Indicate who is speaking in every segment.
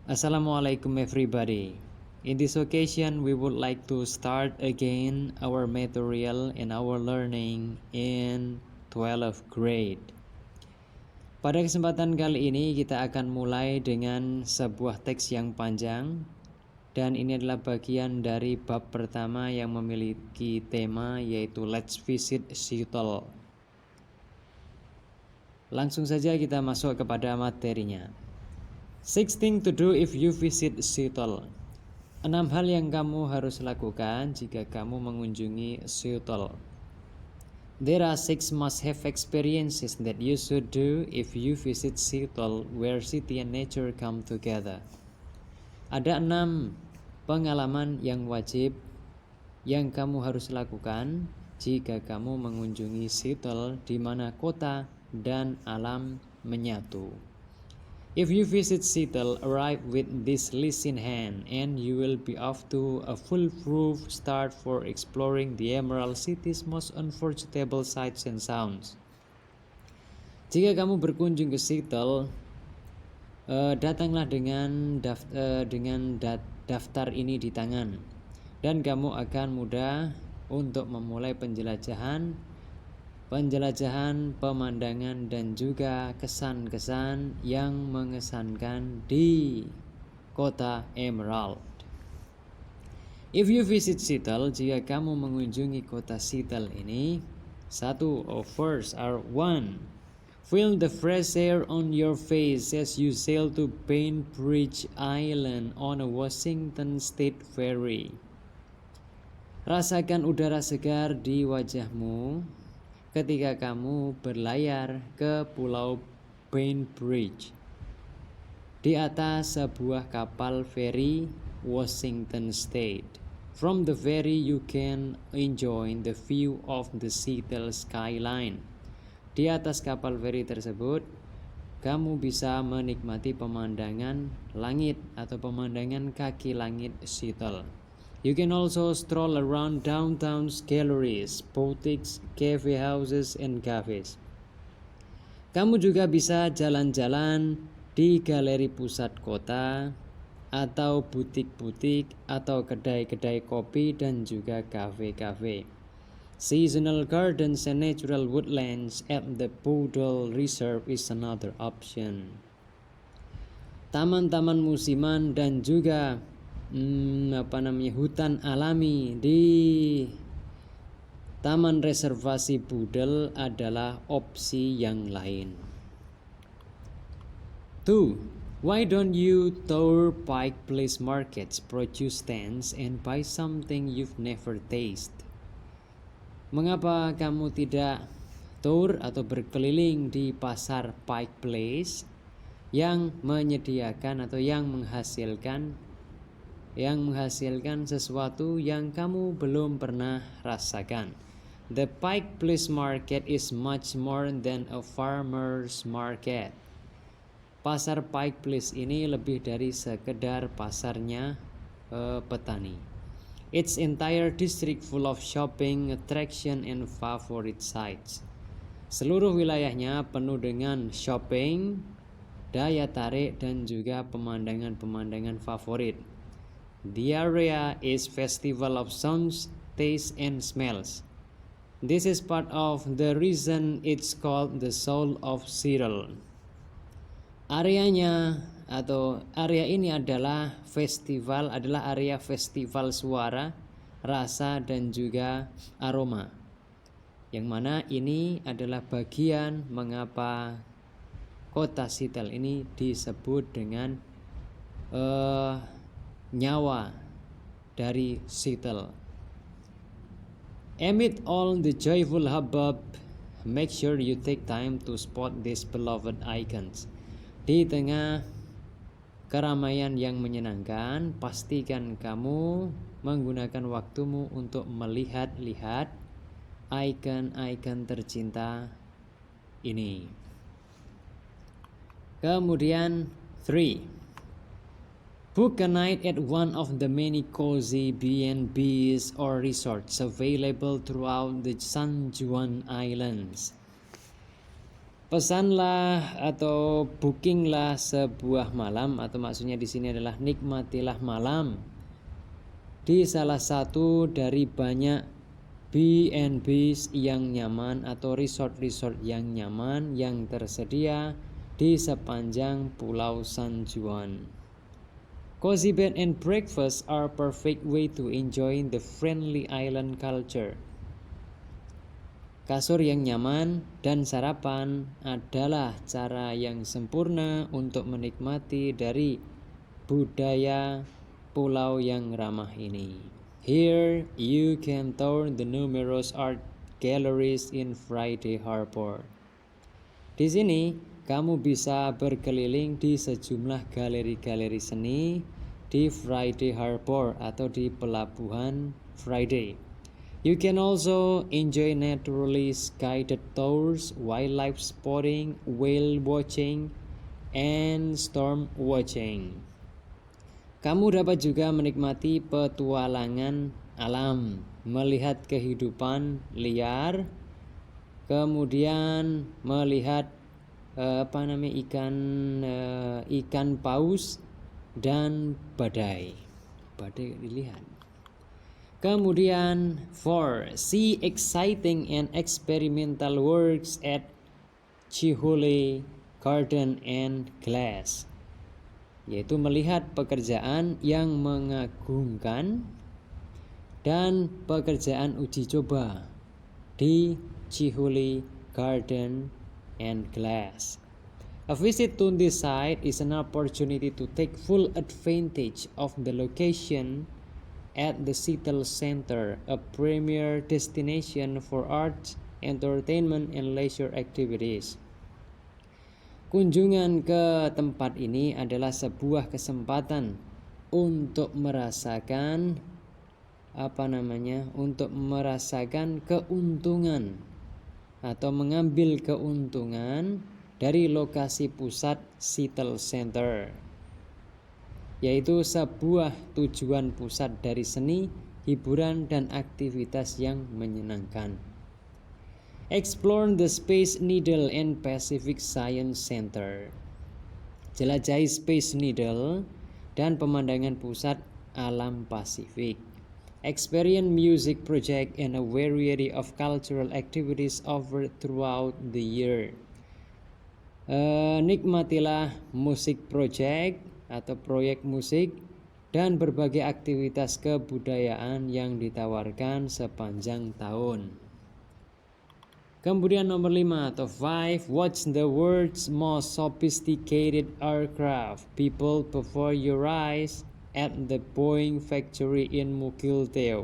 Speaker 1: Assalamualaikum everybody. In this occasion, we would like to start again our material and our learning in 12th grade. Pada kesempatan kali ini kita akan mulai dengan sebuah teks yang panjang dan ini adalah bagian dari bab pertama yang memiliki tema yaitu Let's Visit Seattle. Langsung saja kita masuk kepada materinya. 6 things to do if you visit Seattle. 6 hal yang kamu harus lakukan jika kamu mengunjungi Seattle. There are 6 must-have experiences that you should do if you visit Seattle, where city and nature come together. Ada 6 pengalaman yang wajib yang kamu harus lakukan jika kamu mengunjungi Seattle, di mana kota dan alam menyatu. If you visit Seattle, arrive with this list in hand and you will be off to a foolproof start for exploring the Emerald City's most unforgettable sights and sounds. Jika kamu berkunjung ke Seattle, datanglah dengan daftar ini di tangan dan kamu akan mudah untuk memulai penjelajahan, pemandangan dan juga kesan-kesan yang mengesankan di kota Emerald. If you visit Seattle, jika kamu mengunjungi kota Seattle ini, 1. First are 1. Feel the fresh air on your face as you sail to Bainbridge Island on a Washington State ferry. Rasakan udara segar di wajahmu ketika kamu berlayar ke Pulau Bainbridge di atas sebuah kapal feri Washington State. From the ferry you can enjoy the view of the Seattle skyline. Di atas kapal feri tersebut, kamu bisa menikmati pemandangan langit atau pemandangan kaki langit Seattle. You can also stroll around downtown's galleries, boutiques, cafe houses, and cafes. Kamu juga bisa jalan-jalan di galeri pusat kota, atau butik-butik, atau kedai-kedai kopi, dan juga kafe-kafe. Seasonal gardens and natural woodlands at the Poodle Reserve is another option. Taman-taman musiman dan juga hutan alami di Taman Reservasi Poodle adalah opsi yang lain. 2. Why don't you tour Pike Place Market's produce stands and buy something you've never tasted? Mengapa kamu tidak tour atau berkeliling di pasar Pike Place yang menyediakan atau yang menghasilkan sesuatu yang kamu belum pernah rasakan. The Pike Place Market is much more than a farmer's market. Pasar Pike Place ini lebih dari sekedar pasarnya petani. Its entire district full of shopping, attraction, and favorite sites. Seluruh wilayahnya penuh dengan shopping, daya tarik, dan juga pemandangan-pemandangan favorit. The area is festival of sounds, tastes, and smells. This is part of the reason it's called the Soul of Seattle. Area ini adalah area festival suara, rasa, dan juga aroma. Yang mana ini adalah bagian mengapa kota Seattle ini disebut dengan nyawa dari Seattle. Amid all the joyful hubbub, make sure you take time to spot these beloved icons. Di tengah keramaian yang menyenangkan, pastikan kamu menggunakan waktumu untuk melihat-lihat icon-icon tercinta ini. Kemudian 3. Book a night at one of the many cozy B&Bs or resorts available throughout the San Juan Islands. Pesanlah atau bookinglah sebuah malam, atau maksudnya di sini adalah nikmatilah malam di salah satu dari banyak B&Bs yang nyaman atau resort-resort yang nyaman yang tersedia di sepanjang Pulau San Juan. Cozy bed and breakfast are a perfect way to enjoy the friendly island culture. Kasur yang nyaman dan sarapan adalah cara yang sempurna untuk menikmati dari budaya pulau yang ramah ini. Here you can tour the numerous art galleries in Friday Harbor. Di sini kamu bisa berkeliling di sejumlah galeri-galeri seni di Friday Harbor atau di pelabuhan Friday. You can also enjoy naturalist guided tours, wildlife spotting, whale watching, and storm watching. Kamu dapat juga menikmati petualangan alam, melihat kehidupan liar, kemudian melihat ikan paus dan badai. Badai dilihat. Kemudian 4. See exciting and experimental works at Chihole Garden and Glass, yaitu melihat pekerjaan yang mengagumkan dan pekerjaan uji coba di Chihole Garden and Glass. A visit to this site is an opportunity to take full advantage of the location at the Seattle Center, a premier destination for arts, entertainment, and leisure activities. Kunjungan ke tempat ini adalah sebuah kesempatan untuk merasakan keuntungan atau mengambil keuntungan dari lokasi pusat Seattle Center, yaitu sebuah tujuan pusat dari seni, hiburan, dan aktivitas yang menyenangkan. Explore the Space Needle and Pacific Science Center. Jelajahi Space Needle dan pemandangan pusat alam Pasifik. Experience music project and a variety of cultural activities offered throughout the year. Nikmatilah musik project atau proyek musik dan berbagai aktivitas kebudayaan yang ditawarkan sepanjang tahun. Kemudian nomor 5 atau 5, watch the world's most sophisticated aircraft people before your eyes at the Boeing factory in Mukilteo.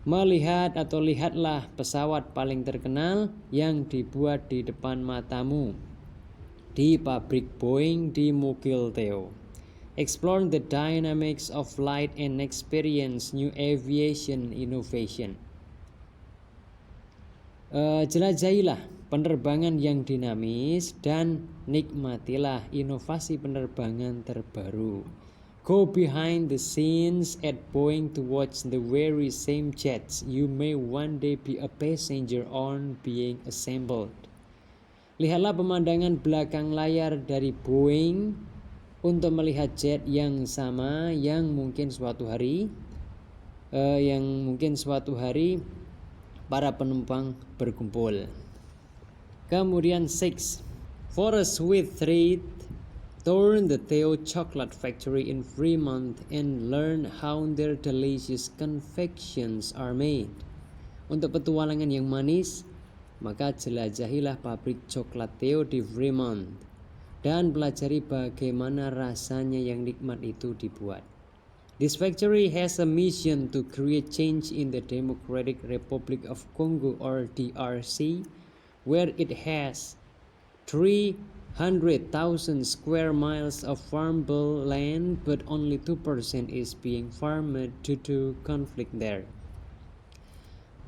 Speaker 1: Melihat atau lihatlah pesawat paling terkenal yang dibuat di depan matamu di pabrik Boeing di Mukilteo. Explore the dynamics of flight and experience new aviation innovation. Jelajahilah penerbangan yang dinamis dan nikmatilah inovasi penerbangan terbaru. Go behind the scenes at Boeing to watch the very same jets you may one day be a passenger on being assembled. Lihatlah pemandangan belakang layar dari Boeing untuk melihat jet yang sama yang mungkin suatu hari para penumpang berkumpul. Kemudian 6. For a sweet treat, tour the Theo Chocolate Factory in Fremont and learn how their delicious confections are made. Untuk petualangan yang manis, maka jelajahilah pabrik coklat Theo di Fremont dan pelajari bagaimana rasanya yang nikmat itu dibuat. This factory has a mission to create change in the Democratic Republic of Congo or DRC, where it has 300,000 square miles of farmable land, but only 2% is being farmed due to conflict there.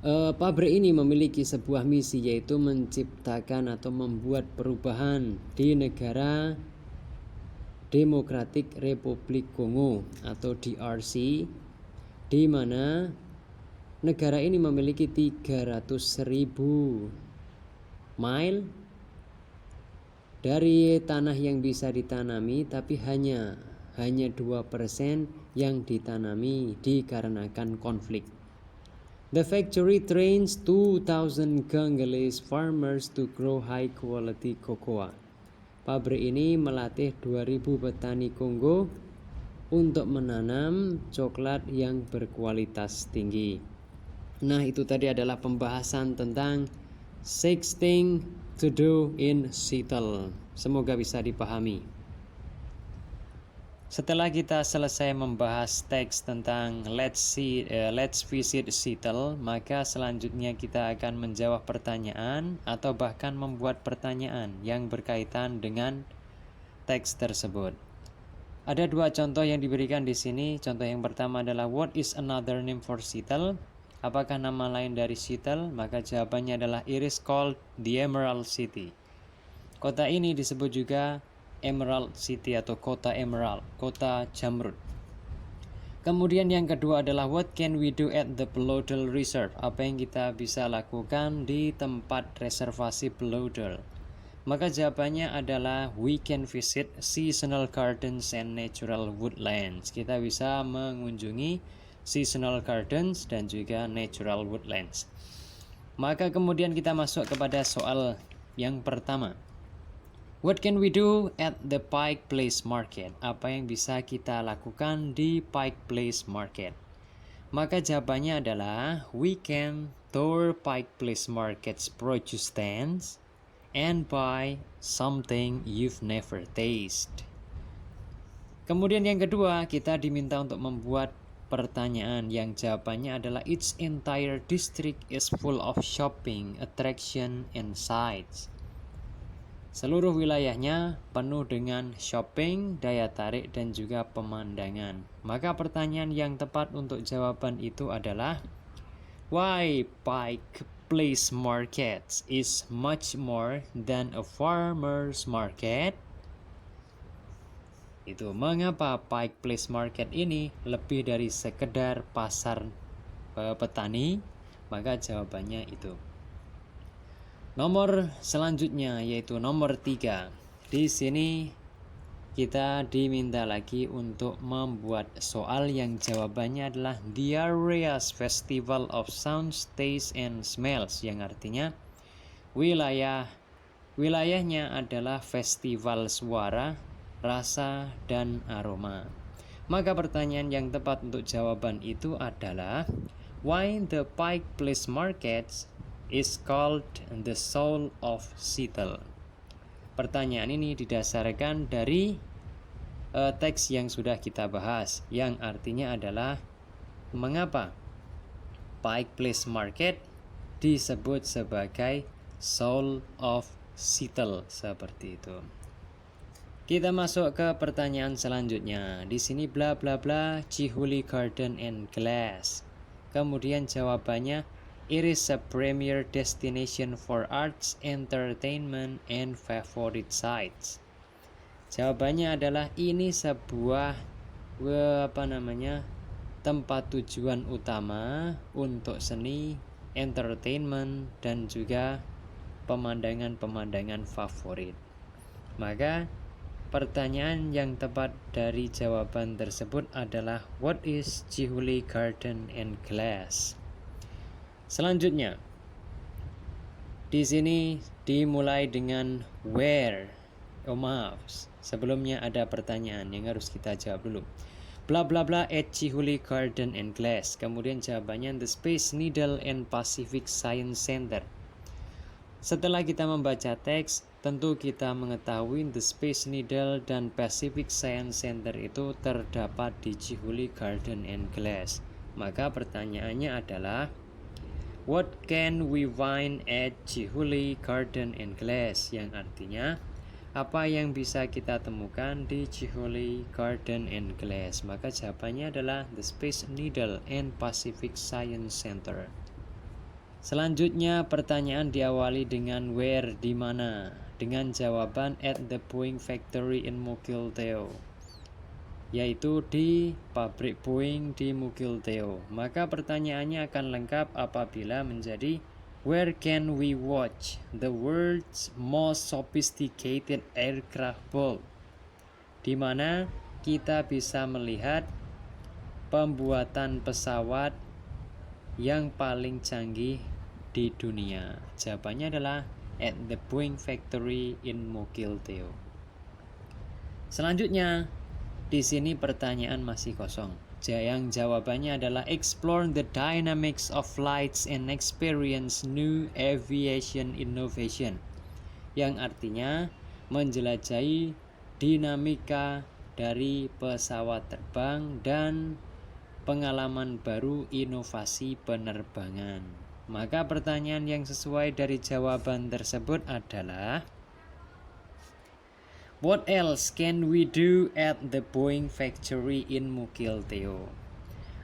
Speaker 1: Pabrik ini memiliki sebuah misi, yaitu menciptakan atau membuat perubahan di negara Democratic Republic Kongo atau DRC, di mana negara ini memiliki 300.000 mile dari tanah yang bisa ditanami, tapi hanya 2% yang ditanami dikarenakan konflik. The factory trains 2,000 Congolese farmers to grow high quality cocoa. Pabrik ini melatih 2.000 petani Kongo untuk menanam coklat yang berkualitas tinggi. Nah, itu tadi adalah pembahasan tentang 6 things to do in Seattle. Semoga bisa dipahami. Setelah kita selesai membahas teks tentang let's visit Seattle, maka selanjutnya kita akan menjawab pertanyaan atau bahkan membuat pertanyaan yang berkaitan dengan teks tersebut. Ada 2 contoh yang diberikan di sini. Contoh yang pertama adalah what is another name for Seattle? Apakah nama lain dari Seattle? Maka jawabannya adalah it is called the Emerald City. Kota ini disebut juga Emerald City atau kota Emerald, kota Jamrud. Kemudian yang kedua adalah what can we do at the Bloedel Reserve? Apa yang kita bisa lakukan di tempat reservasi Bloedel? Maka jawabannya adalah we can visit seasonal gardens and natural woodlands. Kita bisa mengunjungi seasonal gardens dan juga natural woodlands. Maka kemudian kita masuk kepada soal yang pertama. What can we do at the Pike Place Market? Apa yang bisa kita lakukan di Pike Place Market? Maka jawabannya adalah we can tour Pike Place Market's produce stands and buy something you've never tasted. Kemudian yang kedua, kita diminta untuk membuat pertanyaan yang jawabannya adalah its entire district is full of shopping, attraction, and sights. Seluruh wilayahnya penuh dengan shopping, daya tarik, dan juga pemandangan. Maka pertanyaan yang tepat untuk jawaban itu adalah why Pike Place Market is much more than a farmer's market? Itu mengapa Pike Place Market ini lebih dari sekedar pasar petani? Maka jawabannya itu. Nomor selanjutnya yaitu nomor 3. Di sini kita diminta lagi untuk membuat soal yang jawabannya adalah the area's festival of sounds, taste, and smells, yang artinya wilayahnya adalah festival suara, rasa, dan aroma. Maka pertanyaan yang tepat untuk jawaban itu adalah why the Pike Place Markets is called the soul of Seattle. Pertanyaan ini didasarkan dari teks yang sudah kita bahas, yang artinya adalah mengapa Pike Place Market disebut sebagai soul of Seattle, seperti itu. Kita masuk ke pertanyaan selanjutnya. Di sini bla bla bla Chihuly Garden and Glass. Kemudian jawabannya it is a premier destination for arts, entertainment, and favorite sites. Jawabannya adalah ini sebuah tempat tujuan utama untuk seni, entertainment, dan juga pemandangan-pemandangan favorit. Maka pertanyaan yang tepat dari jawaban tersebut adalah what is Chihuly Garden and Glass? Selanjutnya, di sini dimulai dengan where. Sebelumnya ada pertanyaan yang harus kita jawab dulu. Bla bla bla at Chihuly Garden and Glass. Kemudian jawabannya the Space Needle and Pacific Science Center. Setelah kita membaca teks, tentu kita mengetahui the Space Needle dan Pacific Science Center itu terdapat di Chihuly Garden and Glass. Maka pertanyaannya adalah what can we find at Chihuly Garden and Glass? Yang artinya apa yang bisa kita temukan di Chihuly Garden and Glass? Maka jawabannya adalah the Space Needle and Pacific Science Center. Selanjutnya pertanyaan diawali dengan where, di mana, dengan jawaban at the Boeing Factory in Mukilteo, yaitu di pabrik Boeing di Mukilteo. Maka pertanyaannya akan lengkap apabila menjadi Where can we watch the world's most sophisticated aircraft built? Di mana kita bisa melihat pembuatan pesawat yang paling canggih di dunia. Jawabannya adalah at the Boeing factory in Mukilteo. Selanjutnya, di sini pertanyaan masih kosong. Yang jawabannya adalah explore the dynamics of flights and experience new aviation innovation. Yang artinya menjelajahi dinamika dari pesawat terbang dan pengalaman baru inovasi penerbangan. Maka pertanyaan yang sesuai dari jawaban tersebut adalah what else can we do at the Boeing factory in Mukilteo?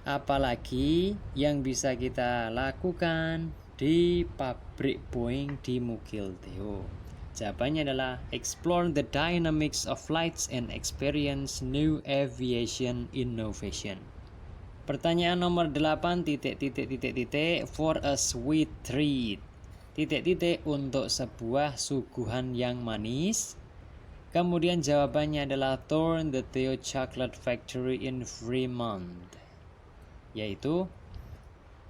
Speaker 1: Apalagi yang bisa kita lakukan di pabrik Boeing di Mukilteo? Jawabannya adalah explore the dynamics of flights and experience new aviation innovation. Pertanyaan nomor 8 for a sweet treat. Untuk sebuah suguhan yang manis. Kemudian jawabannya adalah tour the Theo Chocolate Factory in Fremont. Yaitu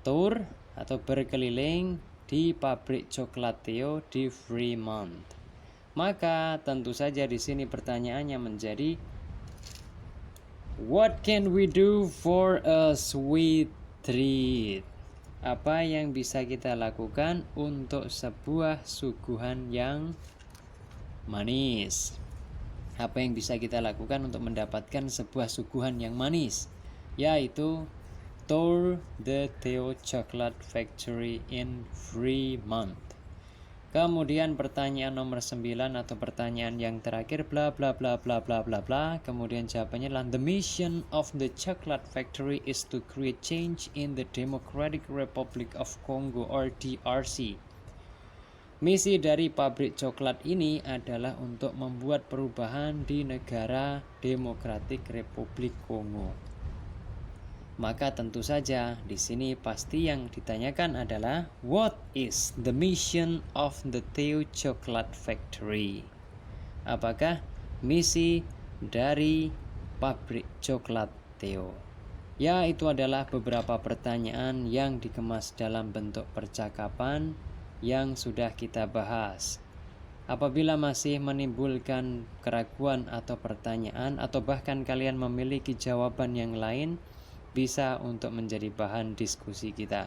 Speaker 1: tour atau berkeliling di pabrik coklat Theo di Fremont. Maka tentu saja di sini pertanyaannya menjadi what can we do for a sweet treat? Apa yang bisa kita lakukan untuk sebuah suguhan yang manis? Apa yang bisa kita lakukan untuk mendapatkan sebuah suguhan yang manis? Yaitu tour the Theo Chocolate Factory in Fremont. Kemudian pertanyaan nomor 9 atau pertanyaan yang terakhir bla bla bla bla bla bla bla. Kemudian jawabannya adalah the mission of the chocolate factory is to create change in the Democratic Republic of Congo or DRC. Misi dari pabrik coklat ini adalah untuk membuat perubahan di negara Demokratik Republik Kongo. Maka tentu saja di sini pasti yang ditanyakan adalah what is the mission of the Theo Chocolate Factory? Apakah misi dari pabrik coklat Theo? Ya, itu adalah beberapa pertanyaan yang dikemas dalam bentuk percakapan yang sudah kita bahas. Apabila masih menimbulkan keraguan atau pertanyaan atau bahkan kalian memiliki jawaban yang lain, bisa untuk menjadi bahan diskusi kita.